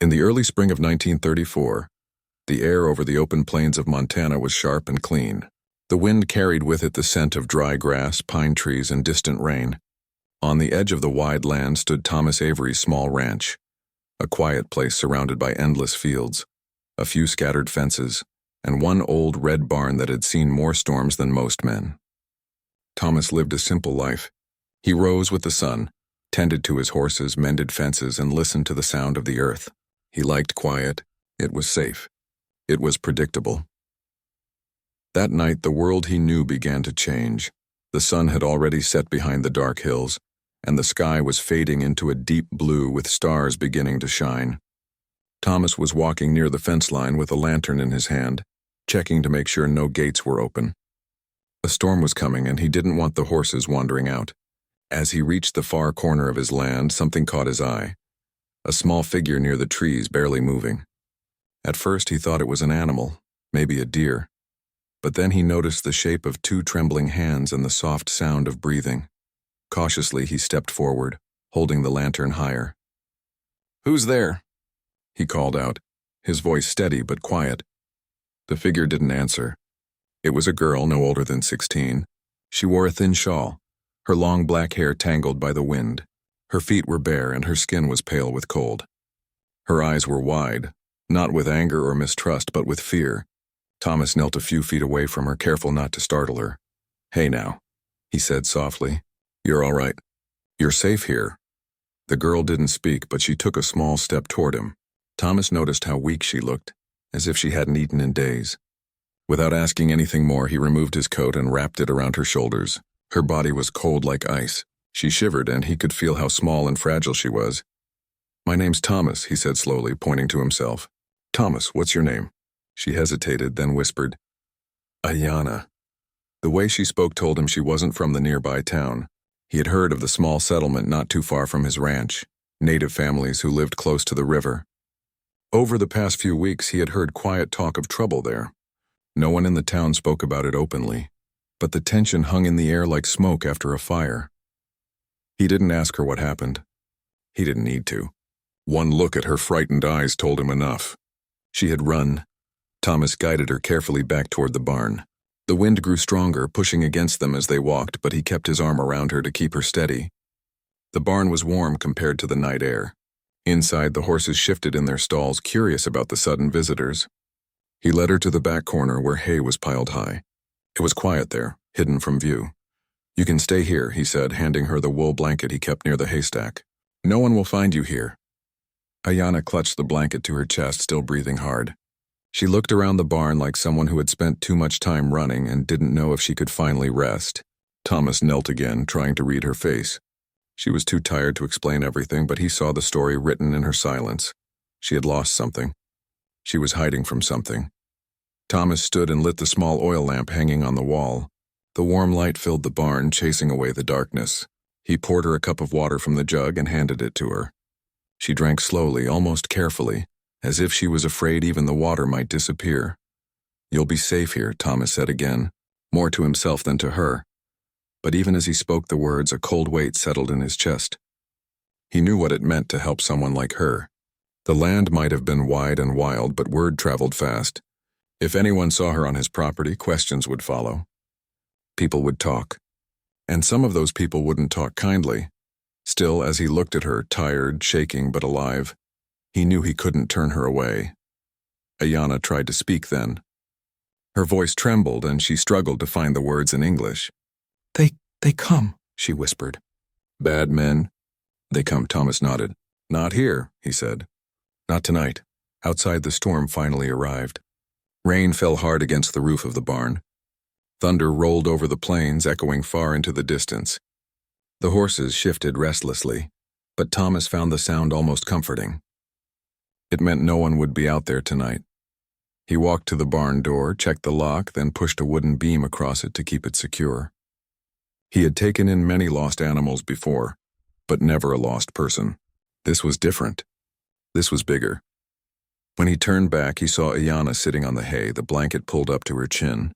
In the early spring of 1934, the air over the open plains of Montana was sharp and clean. The wind carried with it the scent of dry grass, pine trees, and distant rain. On the edge of the wide land stood Thomas Avery's small ranch, a quiet place surrounded by endless fields, a few scattered fences, and one old red barn that had seen more storms than most men. Thomas lived a simple life. He rose with the sun, tended to his horses, mended fences, and listened to the sound of the earth. He liked quiet. It was safe. It was predictable. That night, the world he knew began to change. The sun had already set behind the dark hills, and the sky was fading into a deep blue with stars beginning to shine. Thomas was walking near the fence line with a lantern in his hand, checking to make sure no gates were open. A storm was coming, and he didn't want the horses wandering out. As he reached the far corner of his land, something caught his eye. A small figure near the trees, barely moving. At first he thought it was an animal, maybe a deer. But then he noticed the shape of two trembling hands and the soft sound of breathing. Cautiously he stepped forward, holding the lantern higher. "Who's there?" he called out, his voice steady but quiet. The figure didn't answer. It was a girl no older than 16. She wore a thin shawl, her long black hair tangled by the wind. Her feet were bare and her skin was pale with cold. Her eyes were wide, not with anger or mistrust, but with fear. Thomas knelt a few feet away from her, careful not to startle her. "Hey now," he said softly. "You're all right. You're safe here." The girl didn't speak, but she took a small step toward him. Thomas noticed how weak she looked, as if she hadn't eaten in days. Without asking anything more, he removed his coat and wrapped it around her shoulders. Her body was cold like ice. She shivered, and he could feel how small and fragile she was. "My name's Thomas," he said slowly, pointing to himself. "Thomas, what's your name?" She hesitated, then whispered, "Ayanna." The way she spoke told him she wasn't from the nearby town. He had heard of the small settlement not too far from his ranch, native families who lived close to the river. Over the past few weeks, he had heard quiet talk of trouble there. No one in the town spoke about it openly, but the tension hung in the air like smoke after a fire. He didn't ask her what happened. He didn't need to. One look at her frightened eyes told him enough. She had run. Thomas guided her carefully back toward the barn. The wind grew stronger, pushing against them as they walked, but he kept his arm around her to keep her steady. The barn was warm compared to the night air. Inside, the horses shifted in their stalls, curious about the sudden visitors. He led her to the back corner where hay was piled high. It was quiet there, hidden from view. "You can stay here," he said, handing her the wool blanket he kept near the haystack. "No one will find you here." Ayanna clutched the blanket to her chest, still breathing hard. She looked around the barn like someone who had spent too much time running and didn't know if she could finally rest. Thomas knelt again, trying to read her face. She was too tired to explain everything, but he saw the story written in her silence. She had lost something. She was hiding from something. Thomas stood and lit the small oil lamp hanging on the wall. The warm light filled the barn, chasing away the darkness. He poured her a cup of water from the jug and handed it to her. She drank slowly, almost carefully, as if she was afraid even the water might disappear. "You'll be safe here," Thomas said again, more to himself than to her. But even as he spoke the words, a cold weight settled in his chest. He knew what it meant to help someone like her. The land might have been wide and wild, but word traveled fast. If anyone saw her on his property, questions would follow. People would talk. And some of those people wouldn't talk kindly. Still, as he looked at her, tired, shaking, but alive, he knew he couldn't turn her away. Ayanna tried to speak then. Her voice trembled, and she struggled to find the words in English. They come," she whispered. "Bad men?" "They come," Thomas nodded. "Not here," he said. "Not tonight." Outside, the storm finally arrived. Rain fell hard against the roof of the barn. Thunder rolled over the plains, echoing far into the distance. The horses shifted restlessly, but Thomas found the sound almost comforting. It meant no one would be out there tonight. He walked to the barn door, checked the lock, then pushed a wooden beam across it to keep it secure. He had taken in many lost animals before, but never a lost person. This was different. This was bigger. When he turned back, he saw Ayanna sitting on the hay, the blanket pulled up to her chin.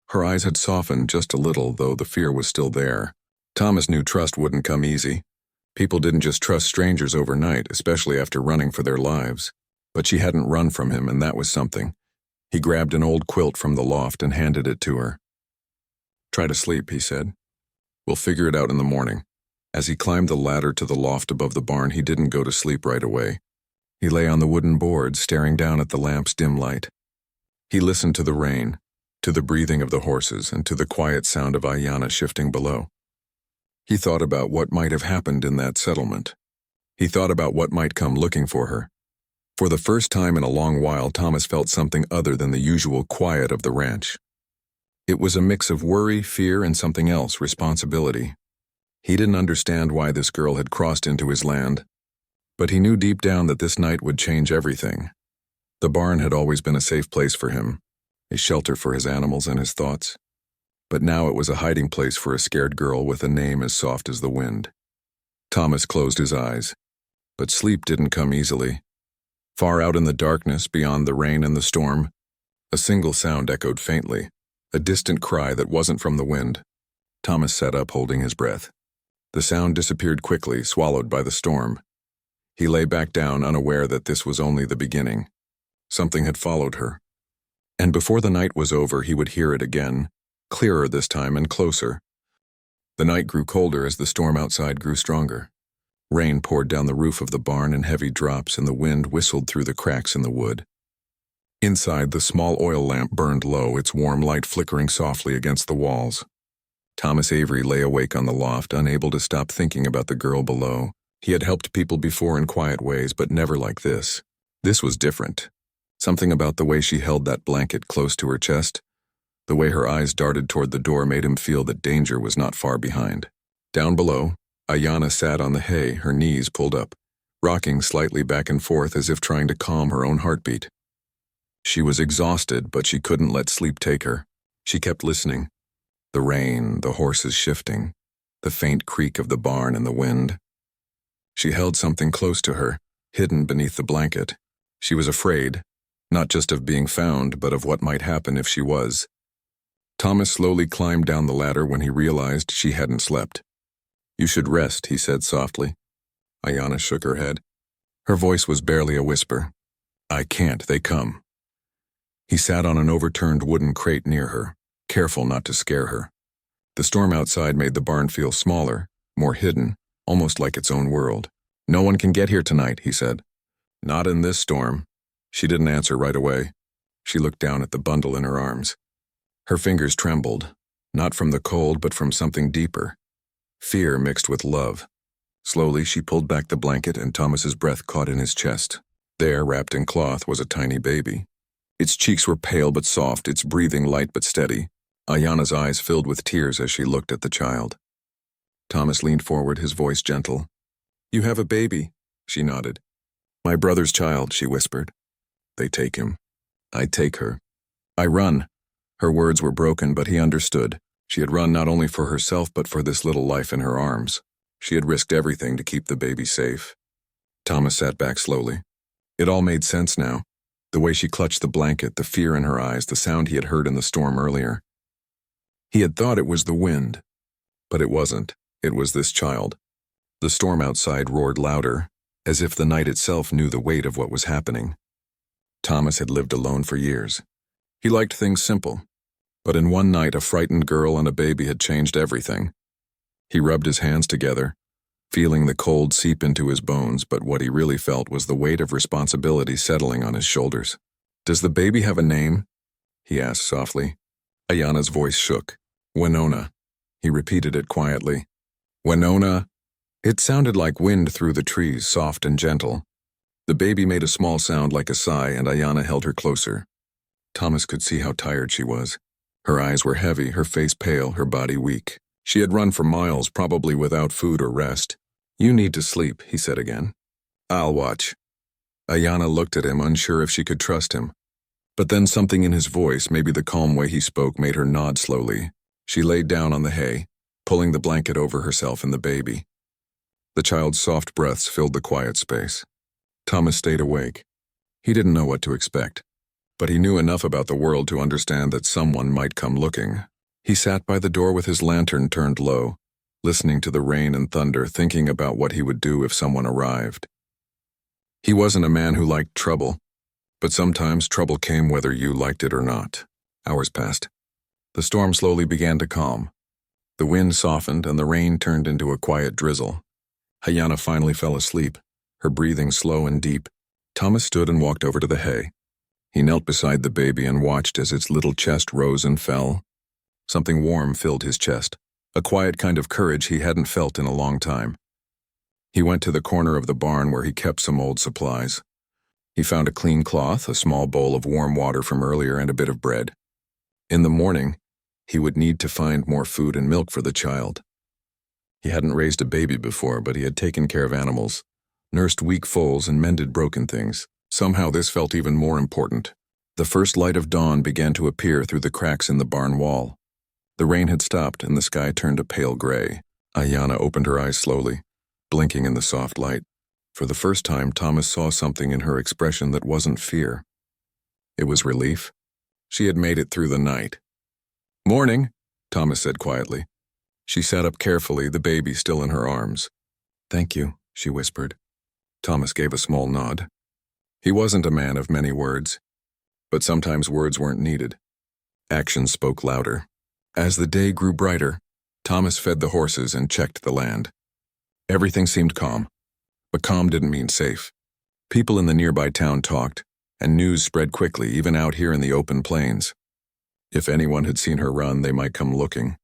Her eyes had softened just a little, though the fear was still there. Thomas knew trust wouldn't come easy. People didn't just trust strangers overnight, especially after running for their lives. But she hadn't run from him, and that was something. He grabbed an old quilt from the loft and handed it to her. "Try to sleep," he said. "We'll figure it out in the morning." As he climbed the ladder to the loft above the barn, he didn't go to sleep right away. He lay on the wooden board, staring down at the lamp's dim light. He listened to the rain, to the breathing of the horses, and to the quiet sound of Ayanna shifting below. He thought about what might have happened in that settlement. He thought about what might come looking for her. For the first time in a long while, Thomas felt something other than the usual quiet of the ranch. It was a mix of worry, fear, and something else, responsibility. He didn't understand why this girl had crossed into his land, but he knew deep down that this night would change everything. The barn had always been a safe place for him, a shelter for his animals and his thoughts. But now it was a hiding place for a scared girl with a name as soft as the wind. Thomas closed his eyes, but sleep didn't come easily. Far out in the darkness, beyond the rain and the storm, a single sound echoed faintly, a distant cry that wasn't from the wind. Thomas sat up, holding his breath. The sound disappeared quickly, swallowed by the storm. He lay back down, unaware that this was only the beginning. Something had followed her. And before the night was over, he would hear it again, clearer this time and closer. The night grew colder as the storm outside grew stronger. Rain poured down the roof of the barn in heavy drops, and the wind whistled through the cracks in the wood. Inside, the small oil lamp burned low, its warm light flickering softly against the walls. Thomas Avery lay awake on the loft, unable to stop thinking about the girl below. He had helped people before in quiet ways, but never like this. This was different. Something about the way she held that blanket close to her chest, the way her eyes darted toward the door, made him feel that danger was not far behind. Down below, Ayanna sat on the hay, her knees pulled up, rocking slightly back and forth as if trying to calm her own heartbeat. She was exhausted, but she couldn't let sleep take her. She kept listening. The rain, the horses shifting, the faint creak of the barn in the wind. She held something close to her, hidden beneath the blanket. She was afraid, not just of being found, but of what might happen if she was. Thomas slowly climbed down the ladder when he realized she hadn't slept. "You should rest," he said softly. Ayanna shook her head. Her voice was barely a whisper. "I can't, they come." He sat on an overturned wooden crate near her, careful not to scare her. The storm outside made the barn feel smaller, more hidden, almost like its own world. "No one can get here tonight," he said. "Not in this storm." She didn't answer right away. She looked down at the bundle in her arms. Her fingers trembled, not from the cold, but from something deeper. Fear mixed with love. Slowly, she pulled back the blanket, and Thomas's breath caught in his chest. There, wrapped in cloth, was a tiny baby. Its cheeks were pale but soft, its breathing light but steady. Ayanna's eyes filled with tears as she looked at the child. Thomas leaned forward, his voice gentle. "You have a baby," she nodded. "My brother's child," she whispered. "They take him. I take her. I run." Her words were broken, but he understood. She had run not only for herself, but for this little life in her arms. She had risked everything to keep the baby safe. Thomas sat back slowly. It all made sense now. The way she clutched the blanket, the fear in her eyes, the sound he had heard in the storm earlier. He had thought it was the wind, but it wasn't. It was this child. The storm outside roared louder, as if the night itself knew the weight of what was happening. Thomas had lived alone for years. He liked things simple, but in one night a frightened girl and a baby had changed everything. He rubbed his hands together, feeling the cold seep into his bones, but what he really felt was the weight of responsibility settling on his shoulders. "Does the baby have a name?" he asked softly. Ayanna's voice shook. "Winona." He repeated it quietly. "Winona." It sounded like wind through the trees, soft and gentle. The baby made a small sound like a sigh, and Ayanna held her closer. Thomas could see how tired she was. Her eyes were heavy, her face pale, her body weak. She had run for miles, probably without food or rest. "You need to sleep," he said again. "I'll watch." Ayanna looked at him, unsure if she could trust him. But then something in his voice, maybe the calm way he spoke, made her nod slowly. She laid down on the hay, pulling the blanket over herself and the baby. The child's soft breaths filled the quiet space. Thomas stayed awake. He didn't know what to expect, but he knew enough about the world to understand that someone might come looking. He sat by the door with his lantern turned low, listening to the rain and thunder, thinking about what he would do if someone arrived. He wasn't a man who liked trouble, but sometimes trouble came whether you liked it or not. Hours passed. The storm slowly began to calm. The wind softened and the rain turned into a quiet drizzle. Hayana finally fell asleep, her breathing slow and deep. Thomas stood and walked over to the hay. He knelt beside the baby and watched as its little chest rose and fell. Something warm filled his chest, a quiet kind of courage he hadn't felt in a long time. He went to the corner of the barn where he kept some old supplies. He found a clean cloth, a small bowl of warm water from earlier, and a bit of bread. In the morning, he would need to find more food and milk for the child. He hadn't raised a baby before, but he had taken care of animals, nursed weak foals, and mended broken things. Somehow this felt even more important. The first light of dawn began to appear through the cracks in the barn wall. The rain had stopped and the sky turned a pale gray. Ayana opened her eyes slowly, blinking in the soft light. For the first time, Thomas saw something in her expression that wasn't fear. It was relief. She had made it through the night. "Morning," Thomas said quietly. She sat up carefully, the baby still in her arms. "Thank you," she whispered. Thomas gave a small nod. He wasn't a man of many words, but sometimes words weren't needed. Actions spoke louder. As the day grew brighter, Thomas fed the horses and checked the land. Everything seemed calm, but calm didn't mean safe. People in the nearby town talked, and news spread quickly, even out here in the open plains. If anyone had seen her run, they might come looking.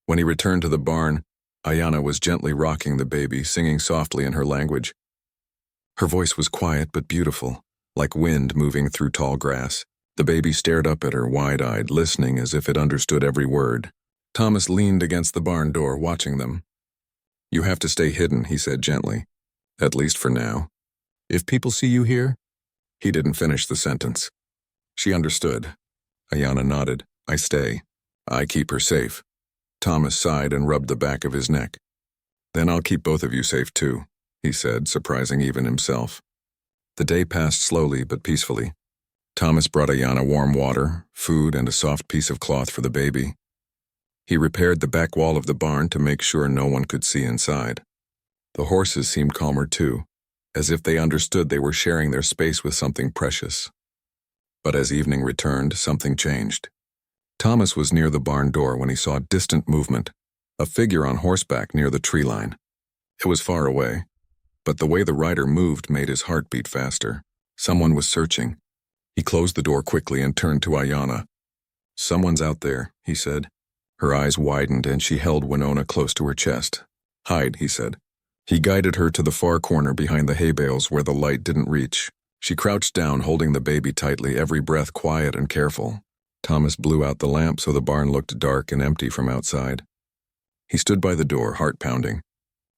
When he returned to the barn, Ayana was gently rocking the baby, singing softly in her language. Her voice was quiet but beautiful, like wind moving through tall grass. The baby stared up at her, wide-eyed, listening as if it understood every word. Thomas leaned against the barn door, watching them. "You have to stay hidden," he said gently. "At least for now. If people see you here—" He didn't finish the sentence. She understood. Ayana nodded. "I stay. I keep her safe." Thomas sighed and rubbed the back of his neck. "Then I'll keep both of you safe too," he said, surprising even himself. The day passed slowly but peacefully. Thomas brought Ayana warm water, food, and a soft piece of cloth for the baby. He repaired the back wall of the barn to make sure no one could see inside. The horses seemed calmer too, as if they understood they were sharing their space with something precious. But as evening returned, something changed. Thomas was near the barn door when he saw distant movement, a figure on horseback near the tree line. It was far away, but the way the rider moved made his heart beat faster. Someone was searching. He closed the door quickly and turned to Ayana. "Someone's out there," he said. Her eyes widened and she held Winona close to her chest. "Hide," he said. He guided her to the far corner behind the hay bales where the light didn't reach. She crouched down, holding the baby tightly, every breath quiet and careful. Thomas blew out the lamp so the barn looked dark and empty from outside. He stood by the door, heart pounding.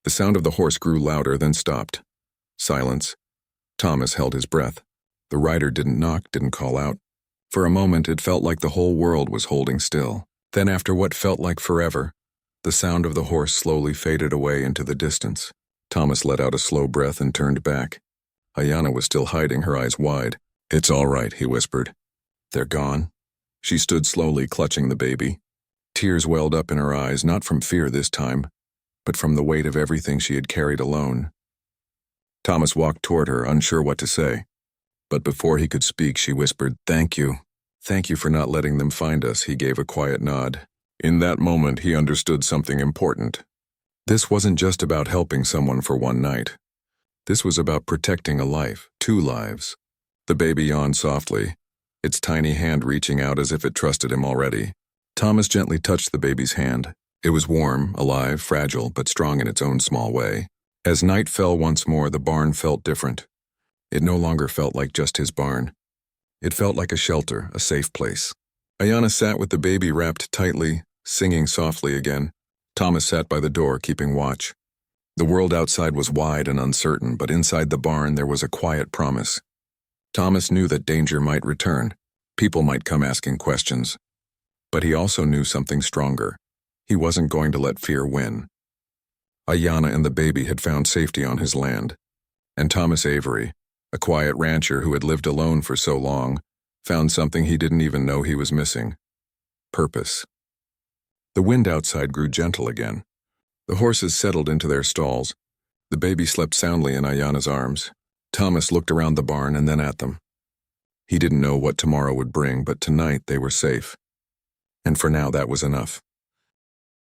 The sound of the horse grew louder, then stopped. Silence. Thomas held his breath. The rider didn't knock, didn't call out. For a moment, it felt like the whole world was holding still. Then, after what felt like forever, the sound of the horse slowly faded away into the distance. Thomas let out a slow breath and turned back. Ayana was still hiding, her eyes wide. "It's all right," he whispered. "They're gone." She stood slowly, clutching the baby. Tears welled up in her eyes, not from fear this time, but from the weight of everything she had carried alone. Thomas walked toward her, unsure what to say. But before he could speak, she whispered, "Thank you. Thank you for not letting them find us." He gave a quiet nod. In that moment, he understood something important. This wasn't just about helping someone for one night. This was about protecting a life, 2 lives. The baby yawned softly, its tiny hand reaching out as if it trusted him already. Thomas gently touched the baby's hand. It was warm, alive, fragile, but strong in its own small way. As night fell once more, the barn felt different. It no longer felt like just his barn. It felt like a shelter, a safe place. Ayana sat with the baby wrapped tightly, singing softly again. Thomas sat by the door, keeping watch. The world outside was wide and uncertain, but inside the barn there was a quiet promise. Thomas knew that danger might return. People might come asking questions. But he also knew something stronger. He wasn't going to let fear win. Ayana and the baby had found safety on his land. And Thomas Avery, a quiet rancher who had lived alone for so long, found something he didn't even know he was missing. Purpose. The wind outside grew gentle again. The horses settled into their stalls. The baby slept soundly in Ayana's arms. Thomas looked around the barn and then at them. He didn't know what tomorrow would bring, but tonight they were safe. And for now that was enough.